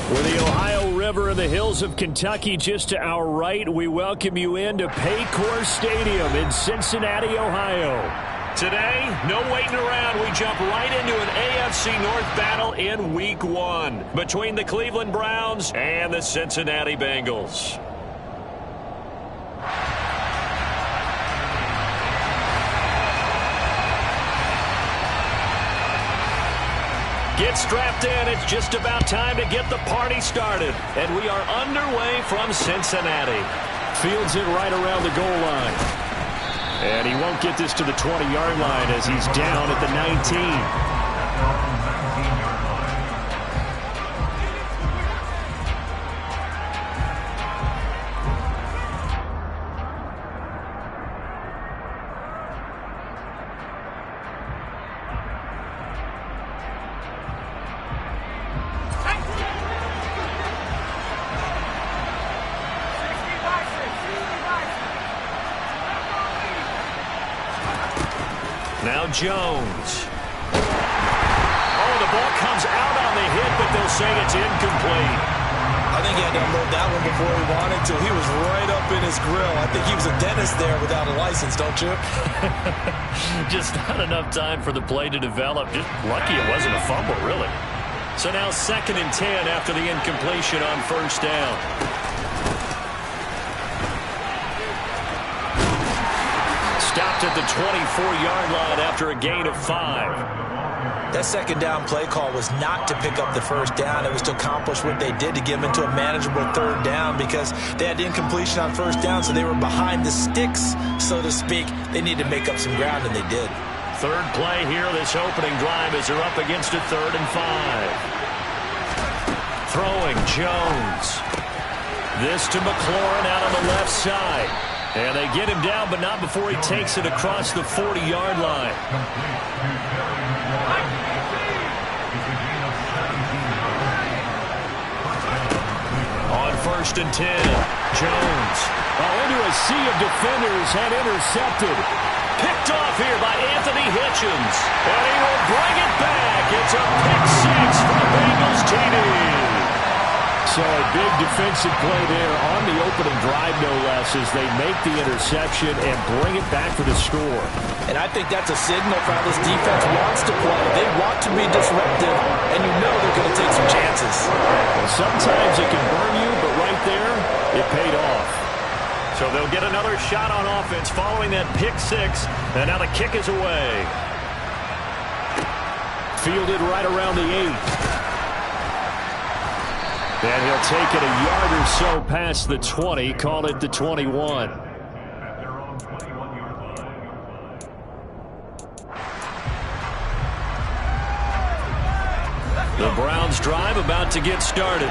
With the Ohio River and the hills of Kentucky just to our right, we welcome you into Paycor Stadium in Cincinnati, Ohio. Today, no waiting around. We jump right into an AFC North battle in Week 1 between the Cleveland Browns and the Cincinnati Bengals. Get strapped in. It's just about time to get the party started. And we are underway from Cincinnati. Fields it right around the goal line. And he won't get this to the 20-yard line as he's down at the 19. Now Jones. Oh, the ball comes out on the hit, but they'll say it's incomplete. I think he had to unload that one before he wanted to. He was right up in his grill. I think he was a dentist there without a license, don't you? Just not enough time for the play to develop. Just lucky it wasn't a fumble, really. So now 2nd and 10 after the incompletion on first down. Stopped at the 24-yard line after a gain of 5. That second down play call was not to pick up the first down. It was to accomplish what they did, to get them into a manageable 3rd down, because they had incompletion on first down, so they were behind the sticks, so to speak. They needed to make up some ground, and they did. 3rd play here, this opening drive, as they're up against a 3rd and 5. Throwing Jones. This to McLaurin out on the left side. And they get him down, but not before he takes it across the 40-yard line. On 1st and 10, Jones. Into a sea of defenders and intercepted. Picked off here by Anthony Hitchens. And he will bring it back. It's a pick 6 for the Bengals TD. So a big defensive play there on the opening drive, no less, as they make the interception and bring it back for the score. And I think that's a signal for how this defense wants to play. They want to be disruptive, and you know they're going to take some chances. Well, sometimes it can burn you, but right there, it paid off. So they'll get another shot on offense following that pick 6, and now the kick is away. Fielded right around the 8. And he'll take it a yard or so past the 20, call it the 21. The Browns drive about to get started.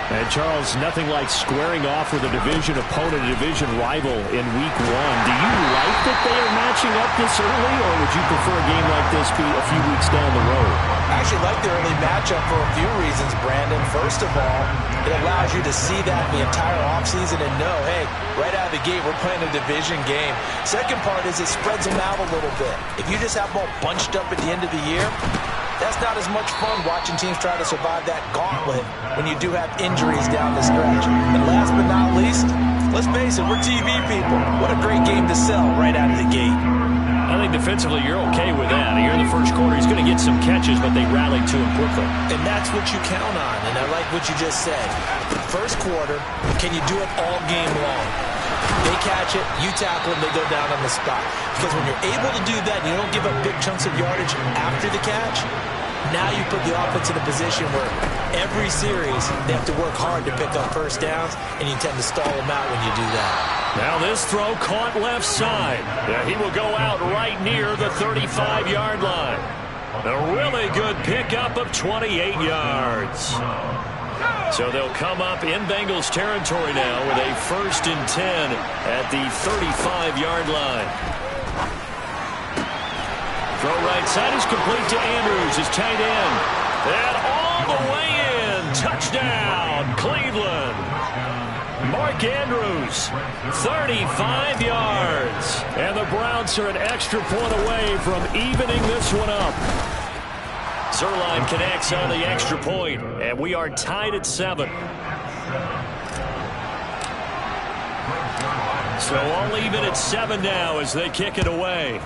And Charles, nothing like squaring off with a division opponent, a division rival in Week 1. Do you like that they are matching up this early, or would you prefer a game like this be a few weeks down the road? I actually like the early matchup for a few reasons, Brandon. First of all, it allows you to see that the entire offseason and know, hey, right out of the gate, we're playing a division game. Second part is it spreads them out a little bit. If you just have them all bunched up at the end of the year, that's not as much fun watching teams try to survive that gauntlet when you do have injuries down the stretch. And last but not least, let's face it, we're TV people. What a great game to sell right out of the gate. I think defensively you're okay with that. Here in the first quarter, he's going to get some catches, but they rallied to him quickly. And that's what you count on, and I like what you just said. First quarter, can you do it all game long? They catch it, you tackle them, they go down on the spot. Because when you're able to do that, and you don't give up big chunks of yardage after the catch, now you put the offense in a position where every series they have to work hard to pick up first downs, and you tend to stall them out when you do that. Now this throw caught left side. Yeah, he will go out right near the 35-yard line. A really good pickup of 28 yards. So they'll come up in Bengals territory now with a 1st and 10 at the 35-yard line. Throw right side is complete to Andrews, his tight end. And all the way in. Touchdown, Cleveland. Mark Andrews, 35 yards. And the Browns are an extra point away from evening this one up. Zerline connects on the extra point, and we are tied at 7. So all even at 7 now as they kick it away.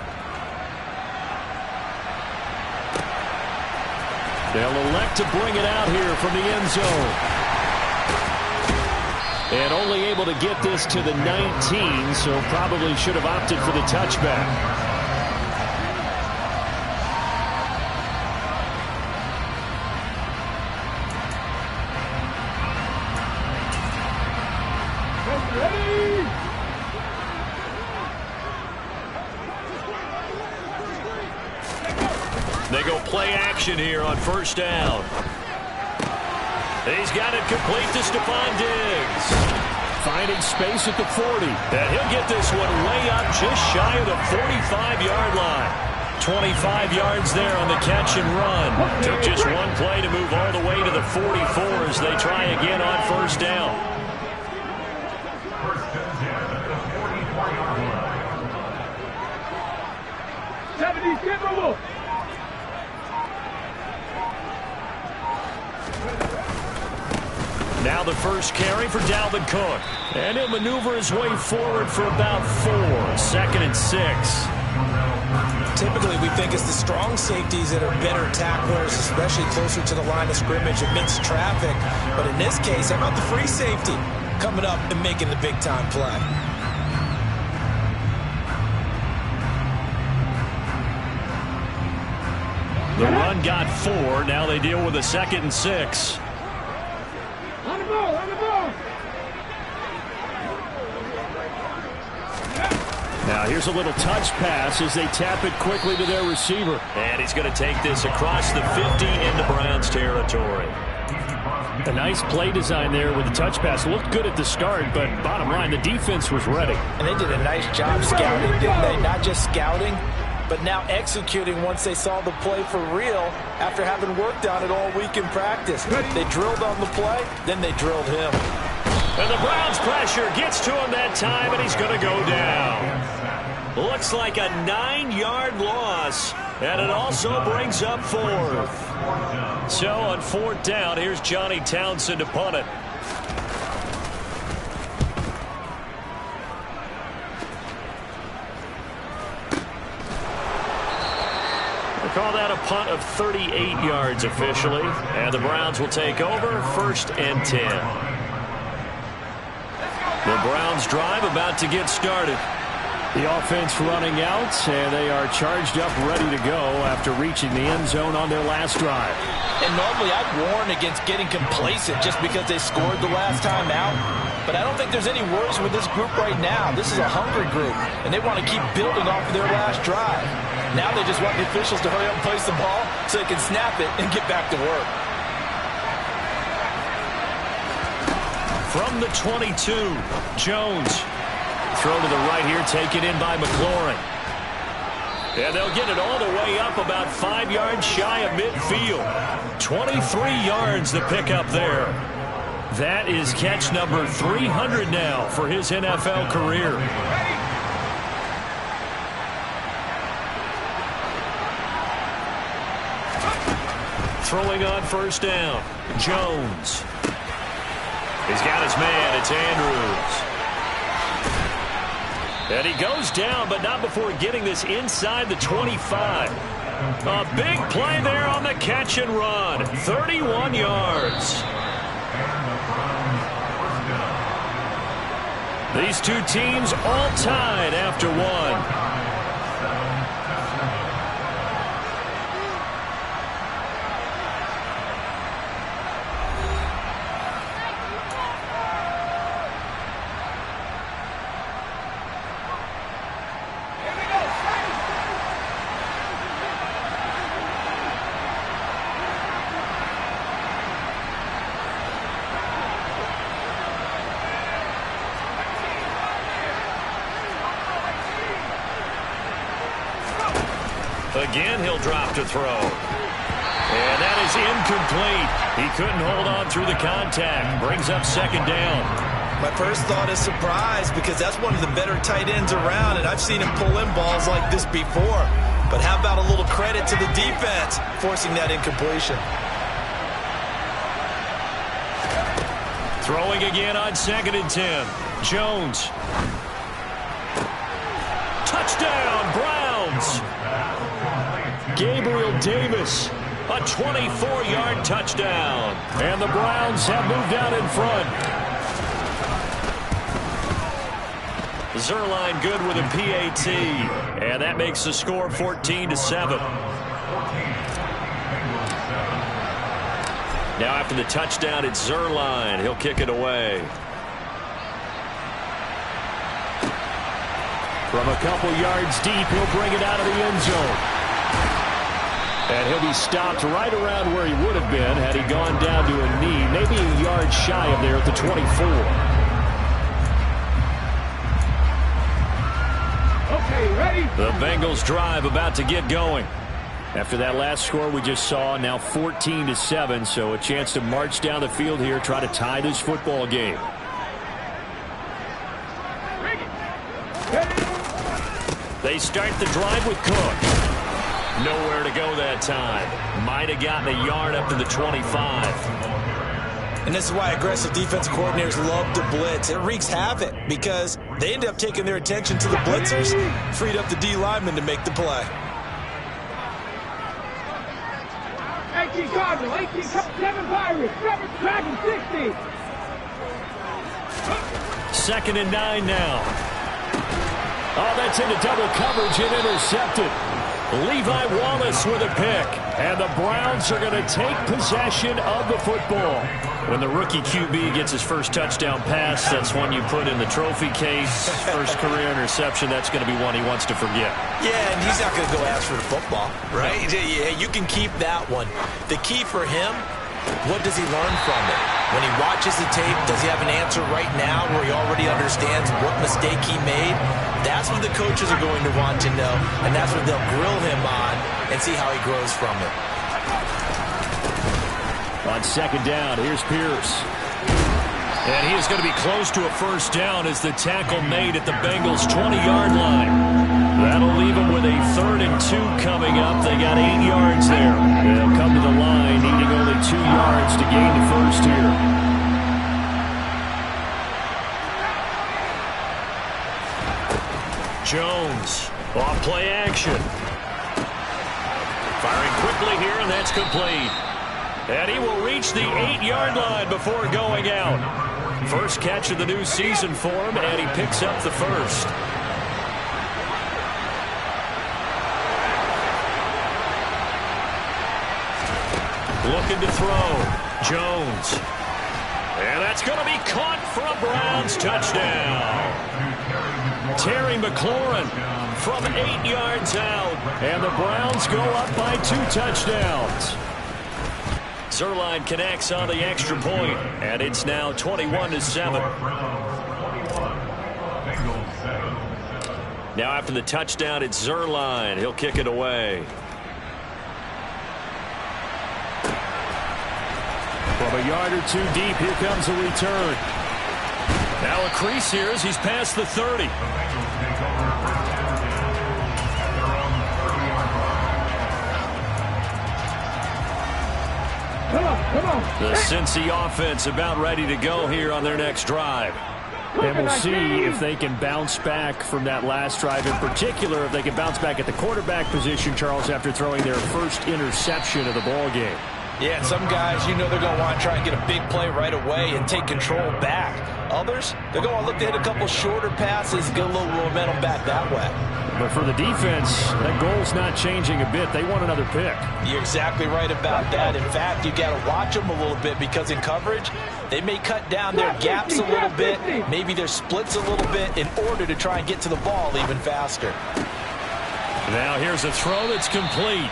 They'll elect to bring it out here from the end zone. And only able to get this to the 19, so probably should have opted for the touchback. They go play action here on first down. He's got it complete to Stephon Diggs. Finding space at the 40. And he'll get this one way up just shy of the 45-yard line. 25 yards there on the catch and run. Took just one play to move all the way to the 44 as they try again on first down. Now the first carry for Dalvin Cook. And he'll maneuver his way forward for about 4. 2nd and 6. Typically, we think it's the strong safeties that are better tacklers, especially closer to the line of scrimmage amidst traffic. But in this case, how about the free safety coming up and making the big-time play? The run got 4. Now they deal with a 2nd and 6. Now here's a little touch pass as they tap it quickly to their receiver. And he's going to take this across the 50 into Browns territory. A nice play design there with the touch pass. Looked good at the start, but bottom line, the defense was ready. And they did a nice job scouting, didn't they? Not just scouting, but now executing once they saw the play for real after having worked on it all week in practice. They drilled on the play, then they drilled him. And the Browns pressure gets to him that time, and he's going to go down. Looks like a 9-yard loss, and it also brings up 4th. So on 4th down, here's Johnny Townsend to punt it. Call that a punt of 38 yards officially. And the Browns will take over 1st and 10. The Browns drive about to get started. The offense running out, and they are charged up, ready to go after reaching the end zone on their last drive. And normally I'd warn against getting complacent just because they scored the last time out. But I don't think there's any worries with this group right now. This is a hungry group, and they want to keep building off of their last drive. Now they just want the officials to hurry up and place the ball so they can snap it and get back to work. From the 22, Jones. Throw to the right here, taken in by McLaurin. And they'll get it all the way up about 5 yards shy of midfield. 23 yards the pickup there. That is catch number 300 now for his NFL career. Throwing on first down, Jones. He's got his man, it's Andrews. And he goes down, but not before getting this inside the 25. A big play there on the catch and run. 31 yards. These two teams all tied after one. Again, he'll drop to throw. And that is incomplete. He couldn't hold on through the contact. Brings up second down. My first thought is surprise because that's one of the better tight ends around, and I've seen him pull in balls like this before. But how about a little credit to the defense forcing that incompletion? Throwing again on 2nd and 10. Jones. Touchdown, Browns. Gabriel Davis, a 24-yard touchdown. And the Browns have moved out in front. Zerline good with a PAT. And that makes the score 14-7. Now after the touchdown, it's Zerline. He'll kick it away. From a couple yards deep, he'll bring it out of the end zone. And he'll be stopped right around where he would have been had he gone down to a knee, maybe a yard shy of there at the 24. Okay, ready? The Bengals drive about to get going. After that last score we just saw, now 14-7, so a chance to march down the field here, try to tie this football game. They start the drive with Cook. Nowhere to go that time. Might have gotten a yard up to the 25. And this is why aggressive defense coordinators love to blitz. It wreaks havoc because they end up taking their attention to the blitzers, freed up the D lineman to make the play. 18 Cardinals, 18 7 Pirates, 7 Fragging 60. 2nd and 9 now. Oh, that's into double coverage and intercepted. Levi Wallace with a pick. And the Browns are going to take possession of the football. When the rookie QB gets his first touchdown pass, that's one you put in the trophy case. First career interception, that's going to be one he wants to forget. Yeah, and he's not going to go ask for the football, right? Yeah, you can keep that one. The key for him, what does he learn from it? When he watches the tape, does he have an answer right now where he already understands what mistake he made? That's what the coaches are going to want to know, and that's what they'll grill him on and see how he grows from it. On 2nd down, here's Pierce. And he is going to be close to a first down as the tackle made at the Bengals' 20-yard line. That'll leave them with a 3rd and 2 coming up. They got 8 yards there. They'll come to the line, needing only 2 yards to gain the first here. Jones, off play action. Firing quickly here, and that's complete. And he will reach the 8-yard line before going out. First catch of the new season for him, and he picks up the first. Looking to throw. Jones. And that's going to be caught for a Browns touchdown. Terry McLaurin from 8 yards out. And the Browns go up by 2 touchdowns. Zerline connects on the extra point, and it's now 21-7. Now after the touchdown, it's Zerline. He'll kick it away. From a yard or 2 deep, here comes a return. Now a crease here as he's past the 30. Come on. The Cincy offense about ready to go here on their next drive. And we'll see if they can bounce back from that last drive. In particular, if they can bounce back at the quarterback position, Charles, after throwing their first interception of the ball game. Yeah, and some guys, you know they're going to want to try and get a big play right away and take control back. Others, they're going to look to hit a couple shorter passes, get a little momentum back that way. But for the defense, that goal's not changing a bit. They want another pick. You're exactly right about that. In fact, you got to watch them a little bit because in coverage, they may cut down their gaps a little bit, maybe their splits a little bit in order to try and get to the ball even faster. Now here's a throw that's complete.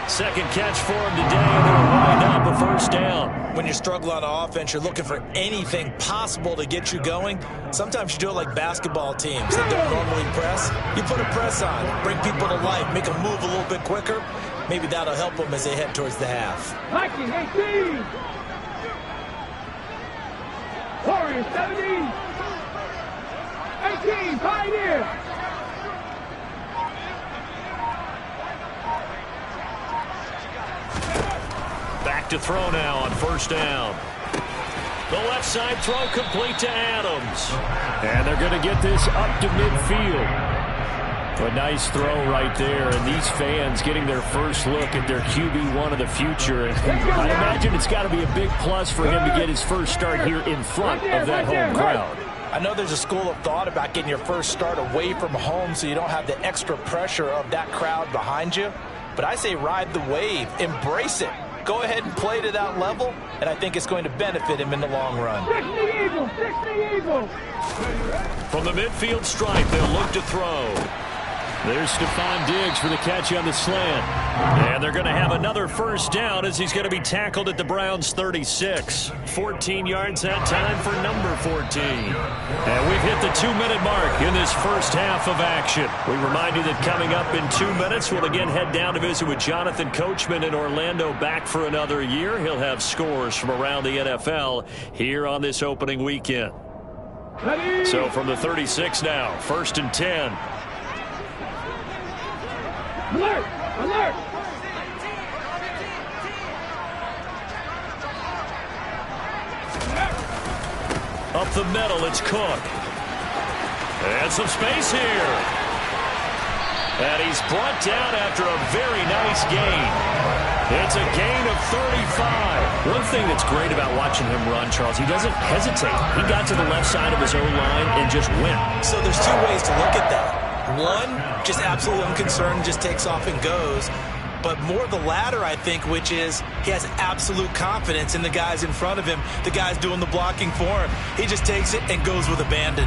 Second catch for him today, and they'll wind up a first down. When you're struggling on offense, you're looking for anything possible to get you going. Sometimes you do it like basketball teams that don't normally press. You put a press on, bring people to life, make them move a little bit quicker. Maybe that'll help them as they head towards the half. Viking 18. Warriors 17. 18, Pioneer. Back to throw now on first down. The left side throw complete to Adams. And they're going to get this up to midfield. A nice throw right there, and these fans getting their first look at their QB1 of the future. And I imagine it's got to be a big plus for him to get his first start here in front of that home crowd. I know there's a school of thought about getting your first start away from home so you don't have the extra pressure of that crowd behind you. But I say ride the wave, embrace it. Go ahead and play to that level, and I think it's going to benefit him in the long run. From the midfield stripe, they'll look to throw. There's Stephon Diggs for the catch on the slant. And they're going to have another first down as he's going to be tackled at the Browns' 36. 14 yards that time for number 14. And we've hit the 2-minute mark in this first half of action. We remind you that coming up in 2 minutes, we'll again head down to visit with Jonathan Coachman in Orlando, back for another year. He'll have scores from around the NFL here on this opening weekend. So from the 36 now, 1st and 10. Alert! Alert! Up the middle, it's Cook. And some space here. And he's brought down after a very nice gain. It's a gain of 35. One thing that's great about watching him run, Charles, he doesn't hesitate. He got to the left side of his own line and just went. So there's two ways to look at that. One, just absolutely unconcerned, just takes off and goes. But more the latter, I think, which is he has absolute confidence in the guys in front of him, the guys doing the blocking for him. He just takes it and goes with abandon.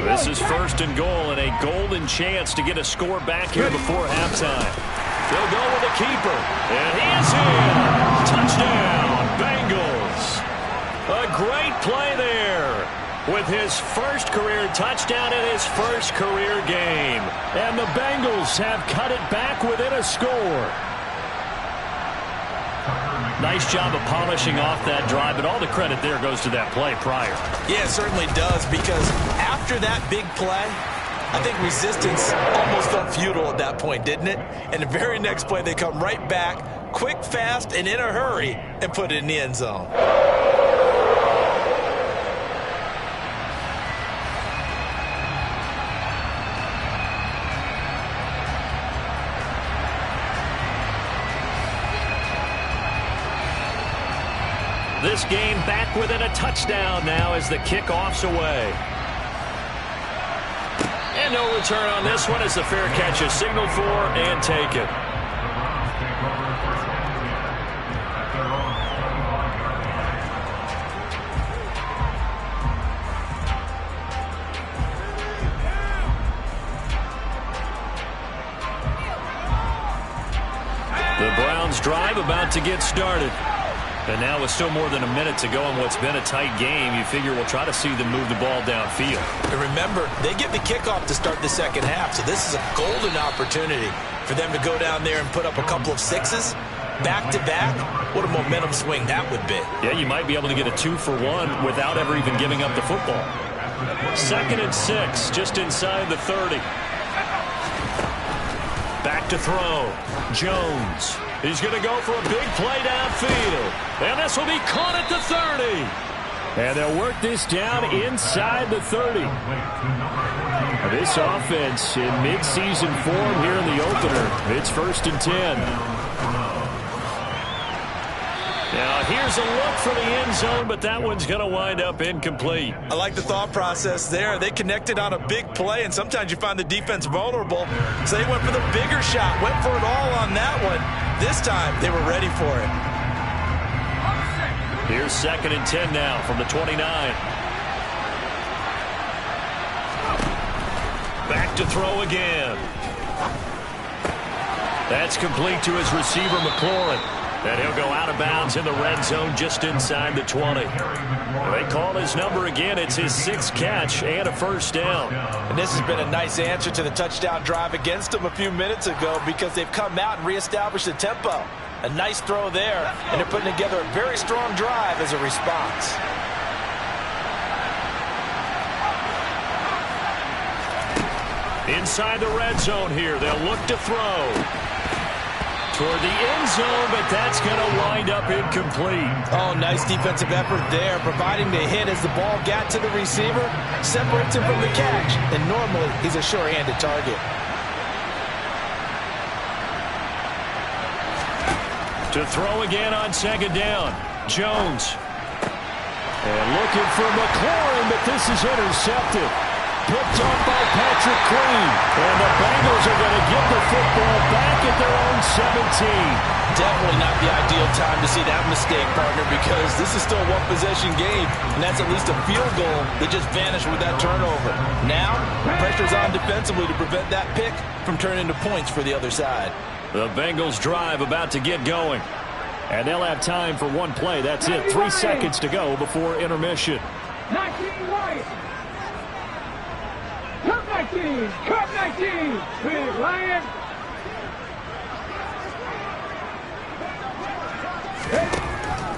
This is 1st and goal and a golden chance to get a score back here before halftime. They'll go with the keeper, and he is in. Touchdown, Bengals. A great play there with his first career touchdown in his first career game. And the Bengals have cut it back within a score. Nice job of polishing off that drive, but all the credit there goes to that play prior. Yeah, it certainly does, because after that big play, I think resistance almost felt futile at that point, didn't it? And the very next play, they come right back, quick, fast, and in a hurry, and put it in the end zone. This game back within a touchdown now as the kickoff's away. And no return on this one as the fair catch is signaled for and taken. The Browns drive about to get started. And now with still more than a minute to go in what's been a tight game, you figure we'll try to see them move the ball downfield. And remember, they get the kickoff to start the second half, so this is a golden opportunity for them to go down there and put up a couple of sixes. Back-to-back, what a momentum swing that would be. Yeah, you might be able to get a 2-for-1 without ever even giving up the football. 2nd and 6, just inside the 30. Back to throw. Jones. He's going to go for a big play downfield. And this will be caught at the 30. And they'll work this down inside the 30. This offense in midseason form here in the opener. It's 1st and 10. Now here's a look for the end zone, but that one's going to wind up incomplete. I like the thought process there. They connected on a big play, and sometimes you find the defense vulnerable. So they went for the bigger shot, went for it all on that one. This time, they were ready for it. Here's 2nd and 10 now from the 29. Back to throw again. That's complete to his receiver, McLaurin. And he'll go out of bounds in the red zone just inside the 20. They call his number again. It's his 6th catch and a first down. And this has been a nice answer to the touchdown drive against them a few minutes ago, because they've come out and reestablished the tempo. A nice throw there, and they're putting together a very strong drive as a response. Inside the red zone here, they'll look to throw. Toward the end zone, but that's going to wind up incomplete. Oh, nice defensive effort there, providing the hit as the ball got to the receiver, separates him from the catch, and normally he's a sure-handed target. To throw again on second down, Jones. And looking for McLaurin, but this is intercepted. Picked up by Patrick Queen. And the Bengals are going to get the football back at their own 17. Definitely not the ideal time to see that mistake, partner, because this is still a one-possession game, and that's at least a field goal that just vanished with that turnover. Now, pressure's on defensively to prevent that pick from turning into points for the other side. The Bengals drive about to get going. And they'll have time for one play. That's it. 3 seconds to go before intermission. 19 Wyatt. Cup 19. Cup 19. Big Lion.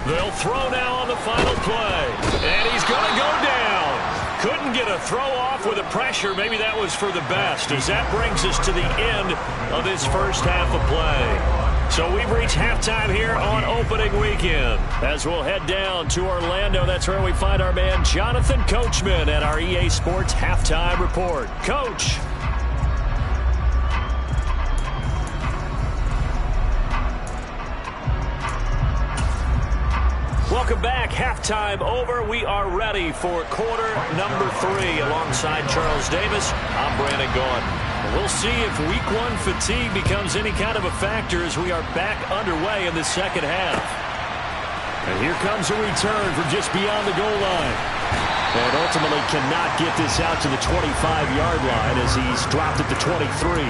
They'll throw now on the final play. And he's going to go down. Couldn't get a throw off with the pressure. Maybe that was for the best, as that brings us to the end of this first half of play. So we've reached halftime here on opening weekend. As we'll head down to Orlando, that's where we find our man Jonathan Coachman at our EA Sports Halftime Report. Coach. Welcome back. Halftime over. We are ready for quarter number 3. Alongside Charles Davis, I'm Brandon Gaudin. We'll see if week 1 fatigue becomes any kind of a factor as we are back underway in the second half. And here comes a return from just beyond the goal line. And ultimately cannot get this out to the 25-yard line as he's dropped at the 23.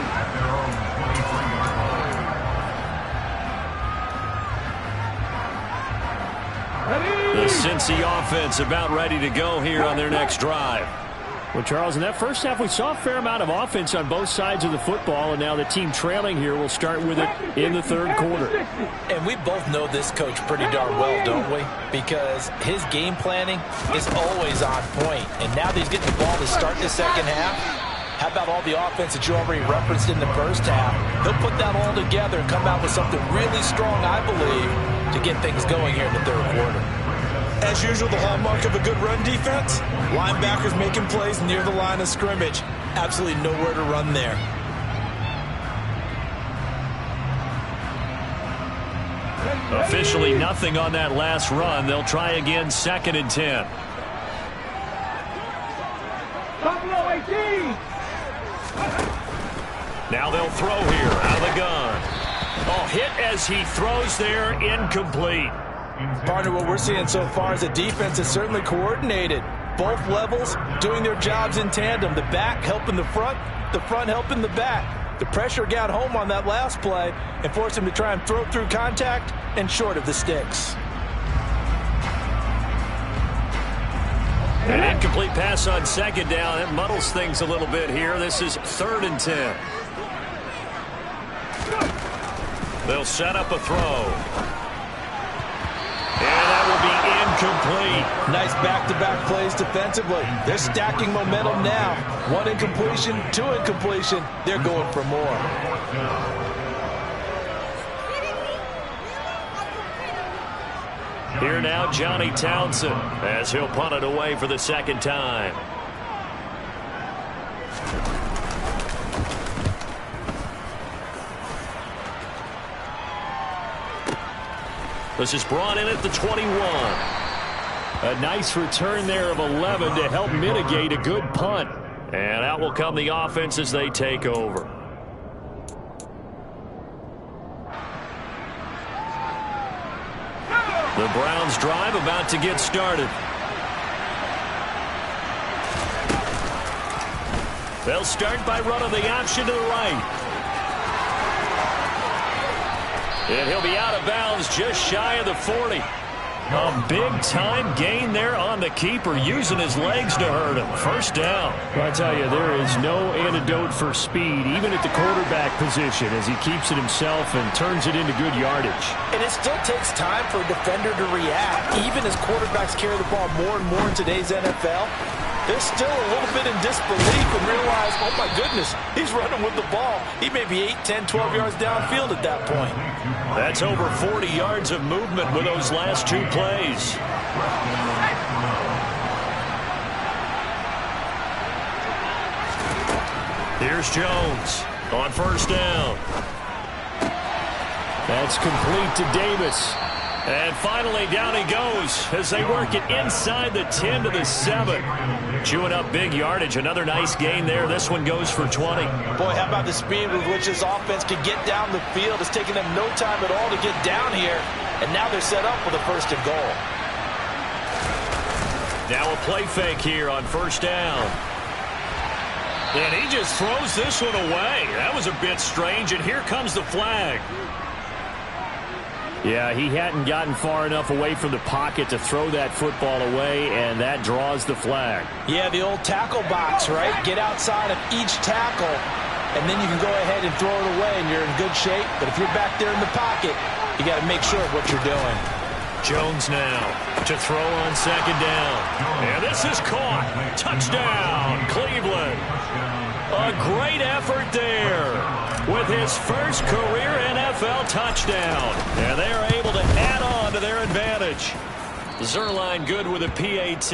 The Cincy offense about ready to go here on their next drive. Well, Charles, in that first half, we saw a fair amount of offense on both sides of the football, and now the team trailing here will start with it in the third quarter. And we both know this coach pretty darn well, don't we? Because his game planning is always on point. And now that he's getting the ball to start the second half, how about all the offense that you already referenced in the first half? He'll put that all together and come out with something really strong, I believe, to get things going here in the third quarter. As usual, the hallmark of a good run defense, linebackers making plays near the line of scrimmage. Absolutely nowhere to run there. Officially nothing on that last run. They'll try again, 2nd and 10. Buffalo 18. Now they'll throw here out of the gun. Oh, hit as he throws there, incomplete. Partner, what we're seeing so far is a defense that's certainly coordinated. Both levels doing their jobs in tandem. The back helping the front helping the back. The pressure got home on that last play and forced him to try and throw through contact and short of the sticks. An incomplete pass on 2nd down. It muddles things a little bit here. This is 3rd and 10. They'll set up a throw. And that will be incomplete. Nice back-to-back plays defensively. They're stacking momentum now. 1 incompletion, 2 incompletion. They're going for more. Here now, Johnny Townsend, as he'll punt it away for the 2nd time. This is brought in at the 21. A nice return there of 11 to help mitigate a good punt. And out will come the offense as they take over. The Browns drive about to get started. They'll start by running the option to the right. And he'll be out of bounds just shy of the 40. A big-time gain there on the keeper, using his legs to hurt him. First down. Well, I tell you, there is no antidote for speed, even at the quarterback position, as he keeps it himself and turns it into good yardage. And it still takes time for a defender to react. Even as quarterbacks carry the ball more and more in today's NFL, They're still a little bit in disbelief and realize, oh my goodness, he's running with the ball. He may be 8, 10, 12 yards downfield at that point. That's over 40 yards of movement with those last 2 plays. Here's Jones on first down. That's complete to Davis. And finally, down he goes as they work it inside the 10 to the 7. Chewing up big yardage. Another nice gain there. This one goes for 20. Boy, how about the speed with which this offense can get down the field? It's taking them no time at all to get down here. And now they're set up with a first and goal. Now a play fake here on first down. And he just throws this one away. That was a bit strange, and here comes the flag. Yeah, he hadn't gotten far enough away from the pocket to throw that football away, and that draws the flag. Yeah, the old tackle box, right? Get outside of each tackle, and then you can go ahead and throw it away, and you're in good shape. But if you're back there in the pocket, you got to make sure of what you're doing. Jones now to throw on second down. And this is caught. Touchdown, Cleveland. A great effort there with his first career NFL touchdown. And they are able to add on to their advantage. Zerline good with a PAT.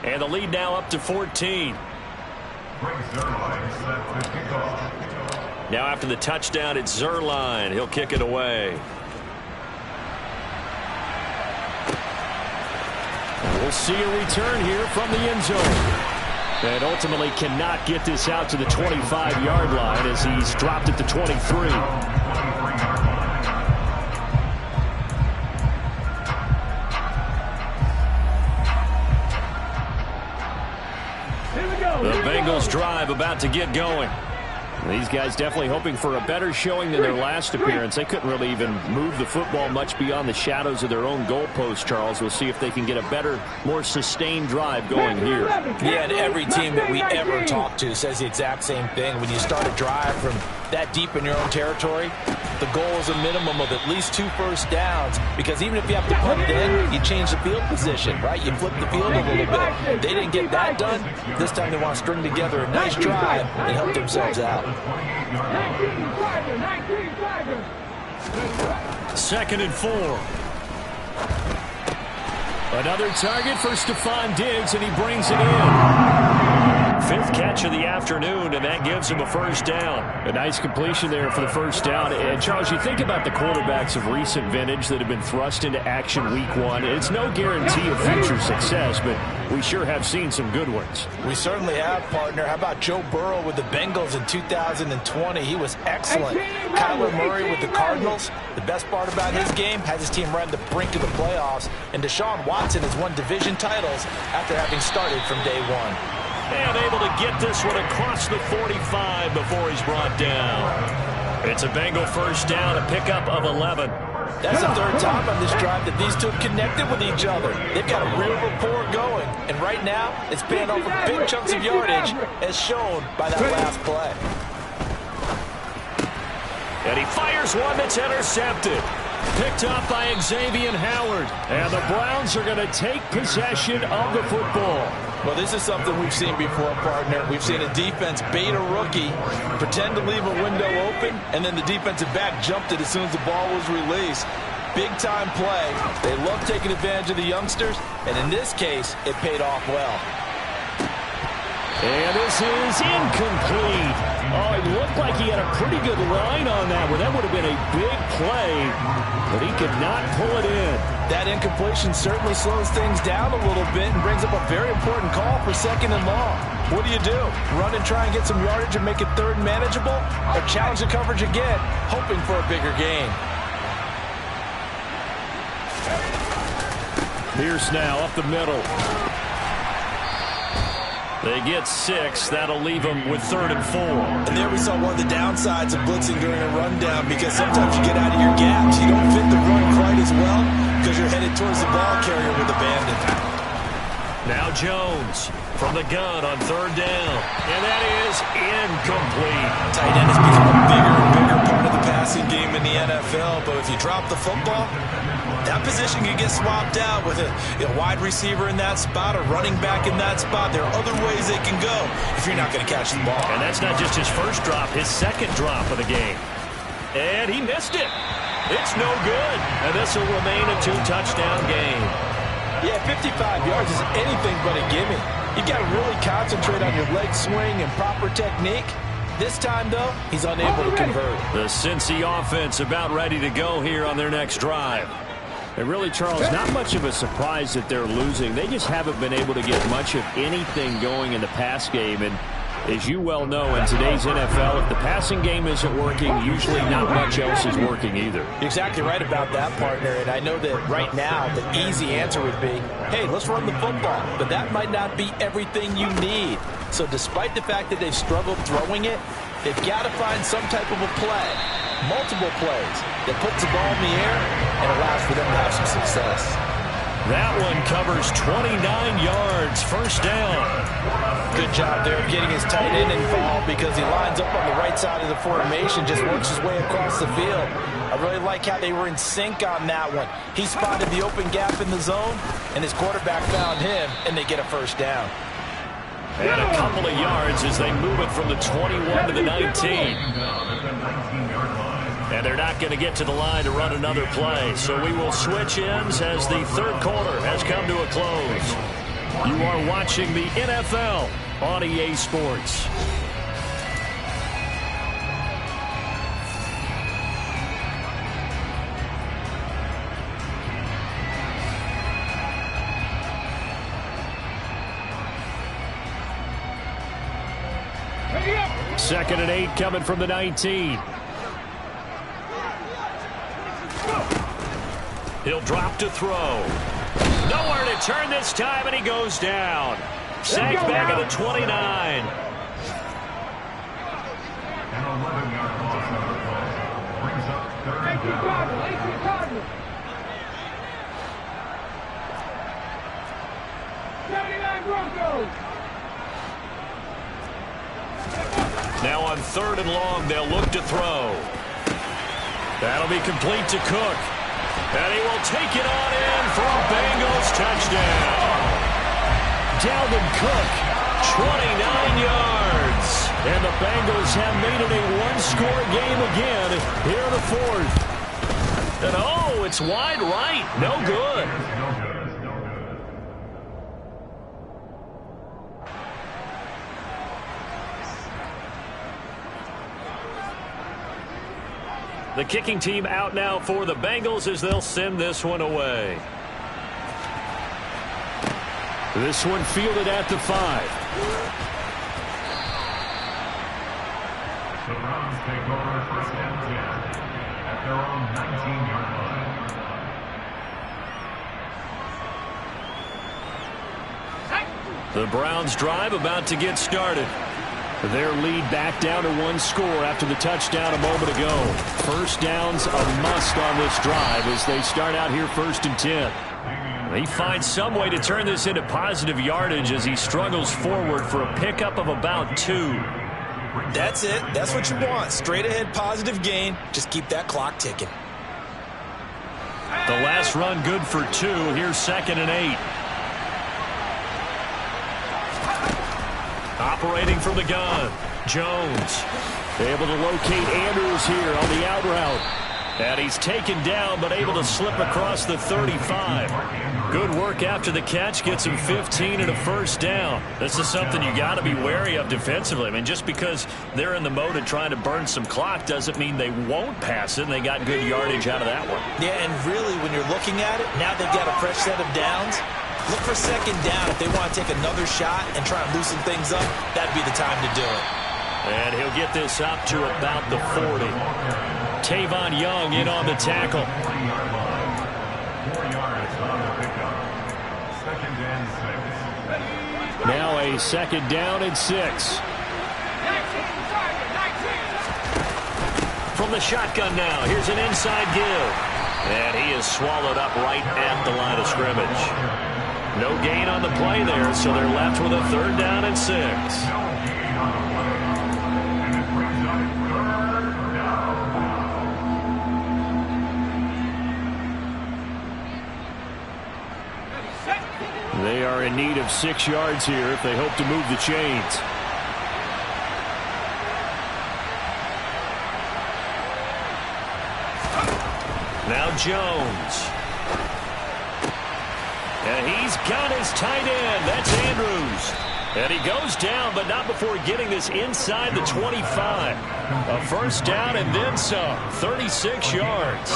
And the lead now up to 14. Now after the touchdown, it's Zerline. He'll kick it away. We'll see a return here from the end zone. And ultimately cannot get this out to the 25-yard line as he's dropped it to 23. The Bengals drive about to get going. These guys definitely hoping for a better showing than their last appearance. They couldn't really even move the football much beyond the shadows of their own goalpost, Charles. We'll see if they can get a better, more sustained drive going here. Yeah, and every team that we ever talk to says the exact same thing. When you start a drive from that deep in your own territory, the goal is a minimum of at least 2 first downs, because even if you have to punt it in, you change the field position, right? You flip the field a little bit. They didn't get that done. This time they want to string together a nice drive and help themselves out. 2nd and 4. Another target for Stephon Diggs, and he brings it in. 5th catch of the afternoon, and that gives him a first down. A nice completion there for the first down. And, Charles, you think about the quarterbacks of recent vintage that have been thrust into action week 1. It's no guarantee of future success, but we sure have seen some good ones. We certainly have, partner. How about Joe Burrow with the Bengals in 2020? He was excellent. Kyler Murray with the Cardinals. The best part about his game, has his team right on the brink of the playoffs. And Deshaun Watson has won division titles after having started from day 1. And able to get this one across the 45 before he's brought down. It's a Bengal first down, a pickup of 11. That's the 3rd time on this drive that these two have connected with each other. They've got a real rapport going. And right now, it's paying off with big chunks of yardage, as shown by that last play. And he fires one that's intercepted. Picked up by Xavier Howard. And the Browns are going to take possession of the football. Well, this is something we've seen before, partner. We've seen a defense bait a rookie, pretend to leave a window open, and then the defensive back jumped it as soon as the ball was released. Big-time play. They love taking advantage of the youngsters, and in this case, it paid off well. And this is incomplete. Oh, it looked like he had a pretty good line on that one. That would have been a big play, but he could not pull it in. That incompletion certainly slows things down a little bit and brings up a very important call for 2nd and long. What do? Run and try and get some yardage and make it 3rd manageable? Or challenge the coverage again, hoping for a bigger gain? Pierce now up the middle. They get 6. That'll leave them with 3rd and 4. And there we saw one of the downsides of blitzing during a rundown, because sometimes you get out of your gaps. You don't fit the run quite as well because you're headed towards the ball carrier with abandon. Now Jones from the gun on 3rd down. And that is incomplete. Tight end has become a bigger and bigger part of the pass passing game in the NFL, but if you drop the football, that position can get swapped out with a wide receiver in that spot, a running back in that spot. There are other ways they can go if you're not going to catch the ball. And that's not just his first drop, his second drop of the game. And he missed it. It's no good. And this will remain a 2-touchdown game. Yeah, 55 yards is anything but a gimme. You've got to really concentrate on your leg swing and proper technique. This time, though, he's unable to convert. The Cincy offense about ready to go here on their next drive. And really, Charles, not much of a surprise that they're losing. They just haven't been able to get much of anything going in the pass game. And as you well know, in today's NFL, if the passing game isn't working, usually not much else is working either. You're exactly right about that, partner. And I know that right now the easy answer would be, hey, let's run the football. But that might not be everything you need. So despite the fact that they've struggled throwing it, they've got to find some type of a play, multiple plays, that puts the ball in the air and allows for them to have some success. That one covers 29 yards, first down. Good job there of getting his tight end involved because he lines up on the right side of the formation, just works his way across the field. I really like how they were in sync on that one. He spotted the open gap in the zone, and his quarterback found him, and they get a first down. And a couple of yards as they move it from the 21 to the 19. And they're not going to get to the line to run another play. So we will switch ends as the third quarter has come to a close. You are watching the NFL on EA Sports. Second and 8 coming from the 19. He'll drop to throw. Nowhere to turn this time, and he goes down. Sacked back at the 29. Now on third and long, they'll look to throw. That'll be complete to Cook. And he will take it on in for a Bengals touchdown. Dalvin Cook, 29 yards. And the Bengals have made it a one-score game again here in the fourth. And oh, it's wide right. No good. The kicking team out now for the Bengals as they'll send this one away. This one fielded at the 5. The Browns take over first and 10 at their own 19-yard line. The Browns drive about to get started. Their lead back down to one score after the touchdown a moment ago. First down's a must on this drive as they start out here first and 10. He finds some way to turn this into positive yardage as he struggles forward for a pickup of about 2. That's it. That's what you want. Straight ahead positive gain. Just keep that clock ticking. The last run good for 2. Here's second and 8. Operating from the gun, Jones able to locate Andrews here on the out route. And he's taken down but able to slip across the 35. Good work after the catch, gets him 15 and a first down. This is something you got to be wary of defensively. I mean, just because they're in the mode of trying to burn some clock doesn't mean they won't pass it, and they got good yardage out of that one. Yeah, and really when you're looking at it, now they've got a fresh set of downs. Look for second down if they want to take another shot and try and loosen things up. That'd be the time to do it. And he'll get this up to about the 40. Tavon Young in on the tackle. 4 yards on the pickup. Second and 6. Now a second down and 6. From the shotgun now, here's an inside give. And he is swallowed up right at the line of scrimmage. No gain on the play there, so they're left with a third down and 6. need of 6 yards here if they hope to move the chains. Now Jones. And he's got his tight end. That's Andrews. And he goes down, but not before getting this inside the 25. A first down and then some. 36 yards.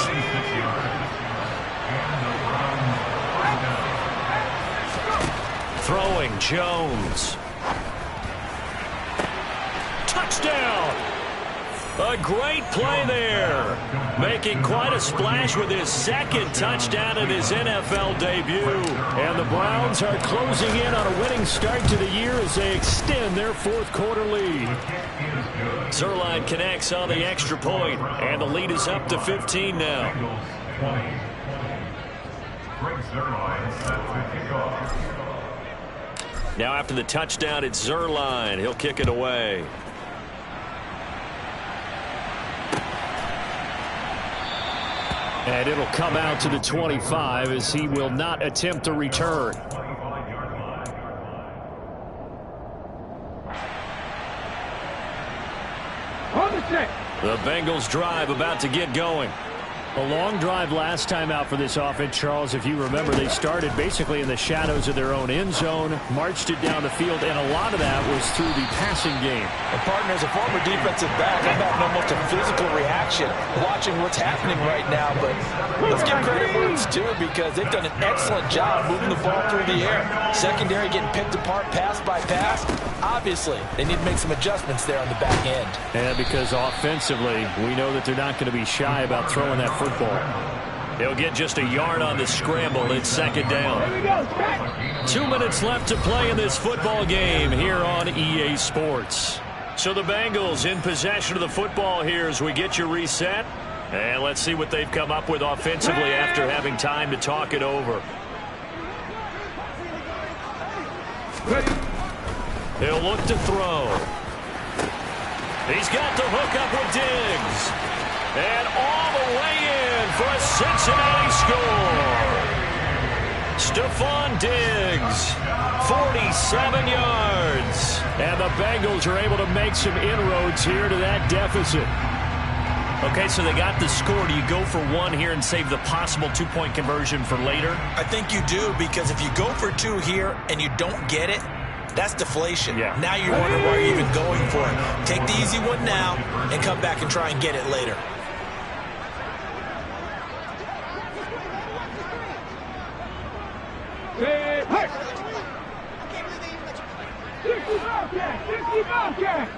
Throwing Jones. Touchdown. A great play there. Making quite a splash with his second touchdown in his NFL debut. And the Browns are closing in on a winning start to the year as they extend their fourth quarter lead. Zerline connects on the extra point, and the lead is up to 15 now. Now after the touchdown, it's Zerline. He'll kick it away. And it'll come out to the 25 as he will not attempt to return. On the set. The Bengals drive about to get going. A long drive last time out for this offense, Charles. If you remember, they started basically in the shadows of their own end zone, marched it down the field, and a lot of that was through the passing game. And partner, as a former defensive back, I'm having almost a physical reaction watching what's happening right now. But let's give credit where it's due because they've done an excellent job moving the ball through the air. Secondary getting picked apart pass by pass. Obviously, they need to make some adjustments there on the back end. And because offensively, we know that they're not going to be shy about throwing that football. He'll get just a yard on the scramble. It's second down. 2 minutes left to play in this football game here on EA Sports. So the Bengals in possession of the football here as we get you reset. And let's see what they've come up with offensively after having time to talk it over. He'll look to throw. He's got the hook up with Diggs. And all the way in for a Cincinnati score. Stephon Diggs, 47 yards. And the Bengals are able to make some inroads here to that deficit. Okay, so they got the score. Do you go for one here and save the possible two-point conversion for later? I think you do, because if you go for two here and you don't get it, that's deflation. Yeah. Now you're wondering why you're even going for it. Take the easy one now and come back and try and get it later. Hey, hey. 60 Bobcat, 60 Bobcat.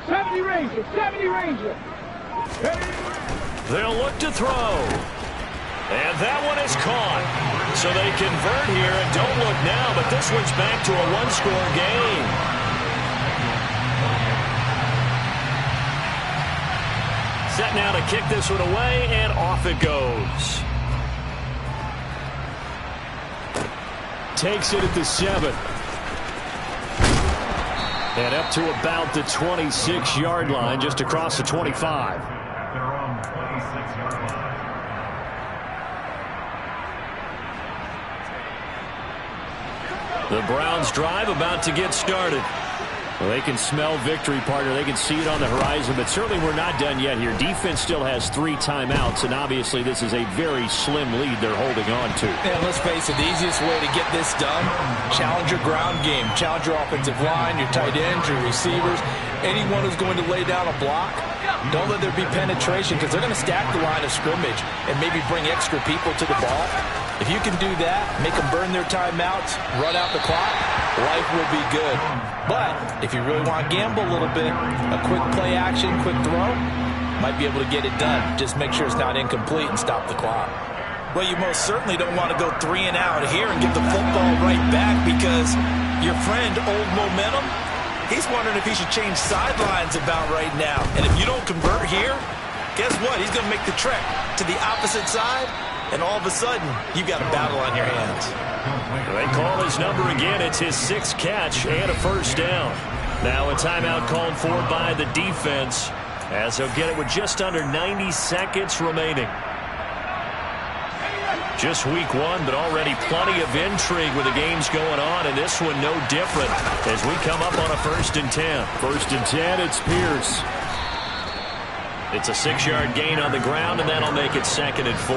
70 Ranger, 70 Ranger. They'll look to throw. And that one is caught. So they convert here and don't look now, but this one's back to a one-score game. Set now to kick this one away, and off it goes. Takes it at the 7. And up to about the 26-yard line, just across the 25. The Browns drive about to get started. Well, they can smell victory, partner. They can see it on the horizon, but certainly we're not done yet here. Defense still has 3 timeouts, and obviously this is a very slim lead they're holding on to. And let's face it, the easiest way to get this done, challenge your ground game. Challenge your offensive line, your tight ends, your receivers, anyone who's going to lay down a block. Don't let there be penetration because they're going to stack the line of scrimmage and maybe bring extra people to the ball. If you can do that, make them burn their timeouts, run out the clock, life will be good. But if you really want to gamble a little bit, a quick play action, quick throw, might be able to get it done. Just make sure it's not incomplete and stop the clock. Well, you most certainly don't want to go 3 and out here and get the football right back because your friend, Old Momentum, he's wondering if he should change sidelines about right now. And if you don't convert here, guess what? He's going to make the trek to the opposite side, and all of a sudden, you've got a battle on your hands. They call his number again. It's his 6th catch and a first down. Now a timeout called for by the defense as they'll get it with just under 90 seconds remaining. Just week one, but already plenty of intrigue with the games going on, and this one no different as we come up on a 1st and 10. 1st and 10, it's Pierce. It's a 6-yard gain on the ground, and that'll make it 2nd and 4.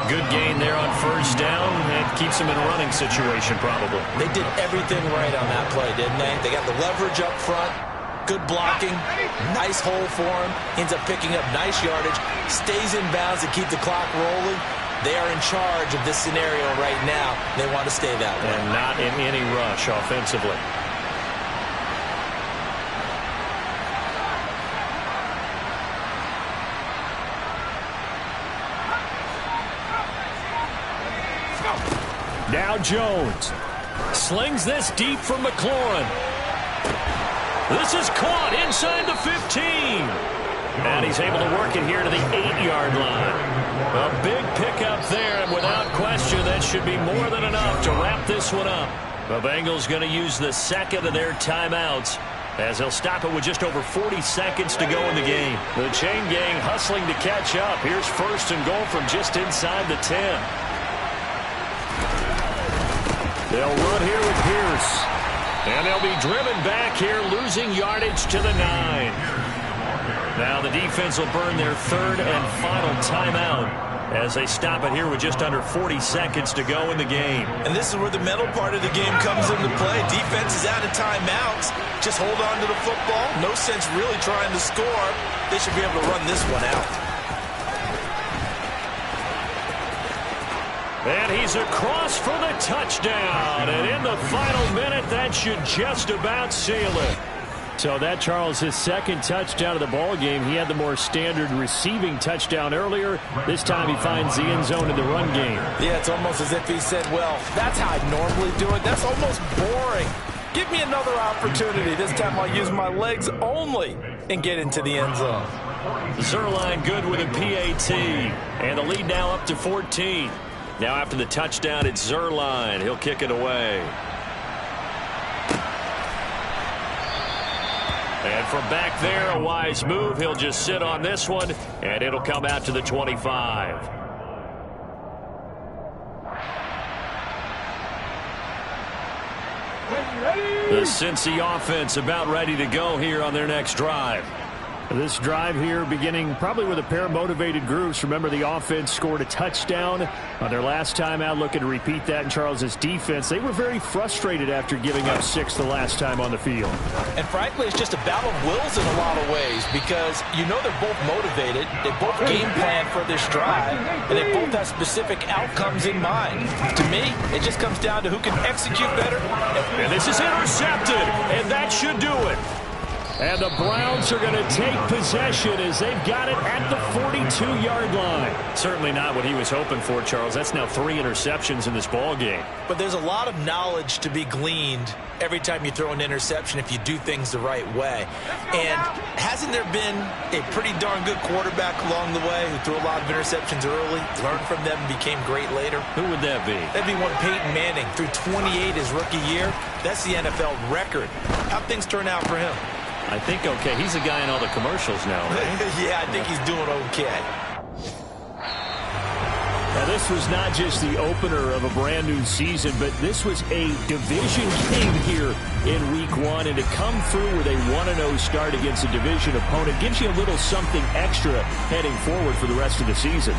Good gain there on 1st down, and keeps them in a running situation probably. They did everything right on that play, didn't they? They got the leverage up front, good blocking, nice hole for him, ends up picking up nice yardage, stays in bounds to keep the clock rolling. They are in charge of this scenario right now. They want to stay that way. And not in any rush offensively. Now Jones slings this deep from McLaurin. This is caught inside the 15. And he's able to work it here to the 8-yard line. A big pickup there, and without question, that should be more than enough to wrap this one up. The Bengals going to use the second of their timeouts as they'll stop it with just over 40 seconds to go in the game. The chain gang hustling to catch up. Here's 1st and goal from just inside the 10. They'll run here with Pierce. And they'll be driven back here, losing yardage to the 9. Now the defense will burn their 3rd and final timeout as they stop it here with just under 40 seconds to go in the game. And this is where the mental part of the game comes into play. Defense is out of timeouts. Just hold on to the football. No sense really trying to score. They should be able to run this one out. And he's across for the touchdown. And in the final minute, that should just about seal it. So that, Charles, his 2nd touchdown of the ball game. He had the more standard receiving touchdown earlier. This time he finds the end zone in the run game. Yeah, it's almost as if he said, well, that's how I normally do it. That's almost boring. Give me another opportunity. This time I'll use my legs only and get into the end zone. Zuerlein good with a PAT. And the lead now up to 14. Now after the touchdown, it's Zuerlein. He'll kick it away. And from back there, a wise move. He'll just sit on this one, and it'll come out to the 25. The Cincy offense about ready to go here on their next drive. This drive here beginning probably with a pair of motivated groups. Remember, the offense scored a touchdown on their last time out, looking to repeat that in Charles's defense. They were very frustrated after giving up 6 the last time on the field. And frankly, it's just a battle of wills in a lot of ways because you know they're both motivated. They both game plan for this drive, and they both have specific outcomes in mind. To me, it just comes down to who can execute better. And this is intercepted, and that should do it. And the Browns are going to take possession as they've got it at the 42-yard line. Certainly not what he was hoping for, Charles. That's now 3 interceptions in this ball game. But there's a lot of knowledge to be gleaned every time you throw an interception if you do things the right way. And hasn't there been a pretty darn good quarterback along the way who threw a lot of interceptions early, learned from them, and became great later? Who would that be? That'd be one Peyton Manning. Threw 28 his rookie year. That's the NFL record. How'd things turn out for him? I think okay. He's a guy in all the commercials now, right? Yeah, I think he's doing okay. Now, this was not just the opener of a brand new season, but this was a division game here in week 1. And to come through with a 1-0 start against a division opponent gives you a little something extra heading forward for the rest of the season.